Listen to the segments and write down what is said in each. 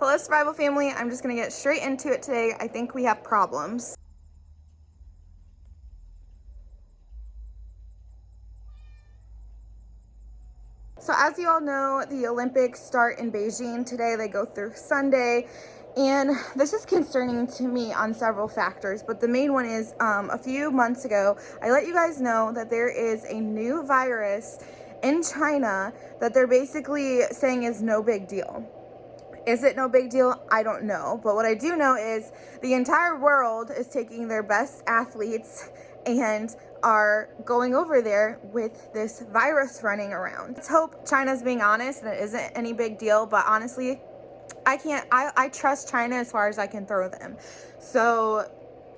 Hello, Survival Family. I'm just going to get straight into it today. I think we have problems. So as you all know, the Olympics start in Beijing today. They go through Sunday. And this is concerning to me on several factors, but the main one is a few months ago, I let you guys know that there is a new virus in China that they're basically saying is no big deal. Is it no big deal? I don't know. But what I do know is the entire world is taking their best athletes and are going over there with this virus running around. Let's hope China's being honest and it isn't any big deal, but honestly, I trust China as far as I can throw them. So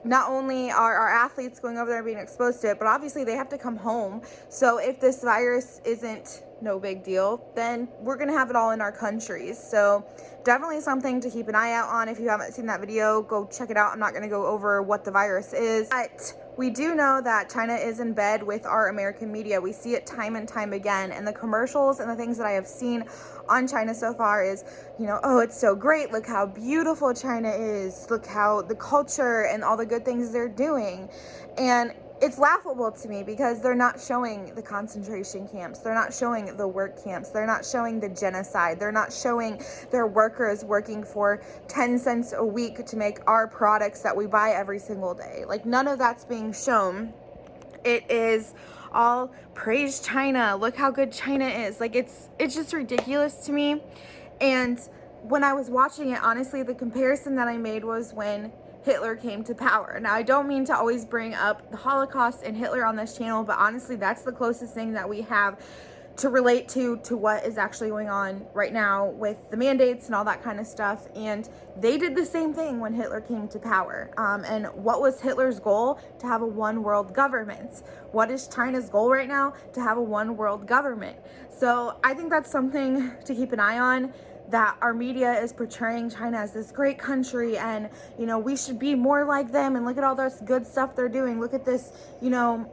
not only are our athletes going over there being exposed to it, but obviously they have to come home. So if this virus isn't no big deal, then we're gonna have it all in our countries. So definitely something to keep an eye out on. If you haven't seen that video, go check it out. I'm not gonna go over what the virus is, but we do know that China is in bed with our American media. We see it time and time again, and the commercials and the things that I have seen on China so far is, you know, oh, it's so great, look how beautiful China is, look how the culture and all the good things they're doing. And it's laughable to me because they're not showing the concentration camps, they're not showing the work camps, they're not showing the genocide, they're not showing their workers working for 10 cents a week to make our products that we buy every single day. Like, none of that's being shown. It is all praise China, look how good China is. Like, it's just ridiculous to me. And when I was watching it, honestly, the comparison that I made was when Hitler came to power. Now, I don't mean to always bring up the Holocaust and Hitler on this channel, but honestly, that's the closest thing that we have to relate to what is actually going on right now with the mandates and all that kind of stuff. And they did the same thing when Hitler came to power. And what was Hitler's goal? To have a one world government. What is China's goal right now? To have a one world government. So I think that's something to keep an eye on, that our media is portraying China as this great country and, you know, we should be more like them, and look at all this good stuff they're doing. Look at this, you know,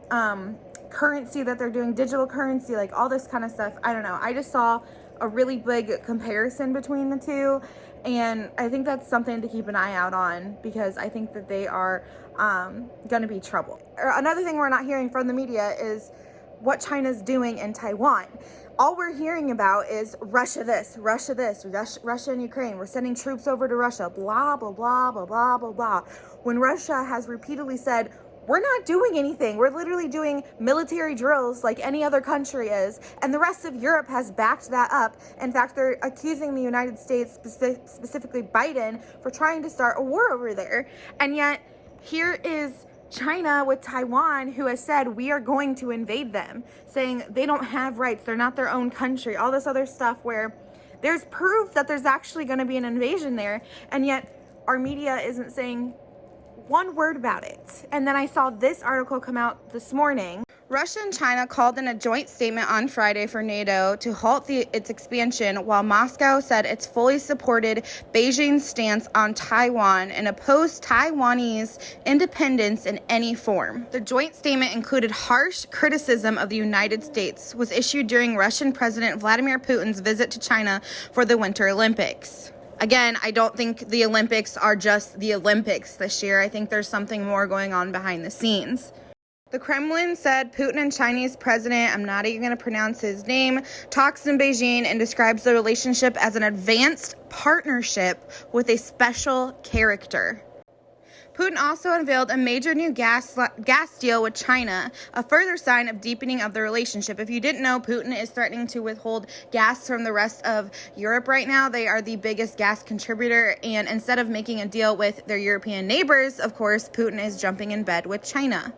currency that they're doing, digital currency, like all this kind of stuff. I don't know. I just saw a really big comparison between the two, and I think that's something to keep an eye out on, because I think that they are going to be trouble. Another thing we're not hearing from the media is what China's doing in Taiwan. All we're hearing about is Russia this, Russia and Ukraine. We're sending troops over to Russia, blah, blah, blah, blah, blah, blah, blah. When Russia has repeatedly said, we're not doing anything. We're literally doing military drills like any other country is. And the rest of Europe has backed that up. In fact, they're accusing the United States, specifically Biden, for trying to start a war over there. And yet, here is China with Taiwan, who has said we are going to invade them, saying they don't have rights, they're not their own country, all this other stuff where there's proof that there's actually going to be an invasion there, and yet our media isn't saying one word about it. And then I saw this article come out this morning. Russia and China called in a joint statement on Friday for NATO to halt its expansion, while Moscow said it's fully supported Beijing's stance on Taiwan and opposed Taiwanese independence in any form. The joint statement included harsh criticism of the United States, was issued during Russian President Vladimir Putin's visit to China for the Winter Olympics. Again, I don't think the Olympics are just the Olympics this year. I think there's something more going on behind the scenes. The Kremlin said Putin and Chinese President, I'm not even going to pronounce his name, talks in Beijing and describes the relationship as an advanced partnership with a special character. Putin also unveiled a major new gas deal with China, a further sign of deepening of the relationship. If you didn't know, Putin is threatening to withhold gas from the rest of Europe right now. They are the biggest gas contributor, and instead of making a deal with their European neighbors, of course, Putin is jumping in bed with China.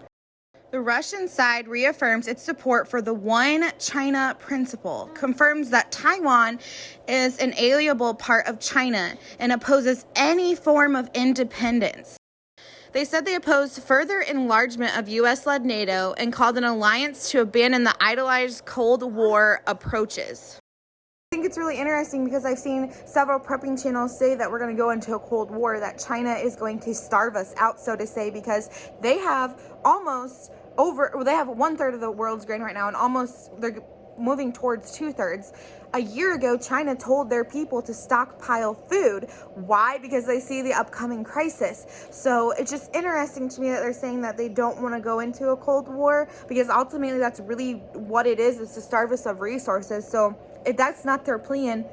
The Russian side reaffirms its support for the One China principle, confirms that Taiwan is an inalienable part of China, and opposes any form of independence. They said they oppose further enlargement of U.S.-led NATO and called an alliance to abandon the idealized Cold War approaches. I think it's really interesting because I've seen several prepping channels say that we're going to go into a Cold War, that China is going to starve us out, so to say, because they have almost they have 1/3 of the world's grain right now, and almost they're moving towards 2/3. A year ago, China told their people to stockpile food. Why? Because they see the upcoming crisis. So it's just interesting to me that they're saying that they don't want to go into a Cold War, because ultimately that's really what it is to starve us of resources. So if that's not their plan,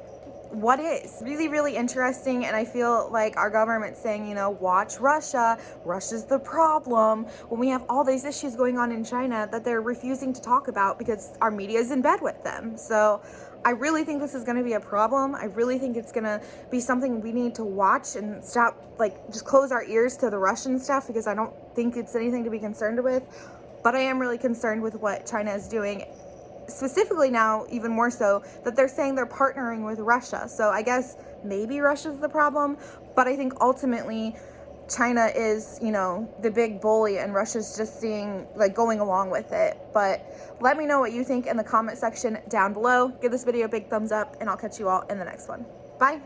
what is? Really, really interesting. And I feel like our government's saying, you know, watch Russia. Russia's the problem. When we have all these issues going on in China that they're refusing to talk about because our media is in bed with them. So I really think this is going to be a problem. I really think it's going to be something we need to watch and stop, like, just close our ears to the Russian stuff, because I don't think it's anything to be concerned with. But I am really concerned with what China is doing. Specifically now, even more so, that they're saying they're partnering with Russia. So I guess maybe Russia's the problem, but I think ultimately China is, you know, the big bully, and Russia's just going along with it. But let me know what you think in the comment section down below. Give this video a big thumbs up, and I'll catch you all in the next one. Bye.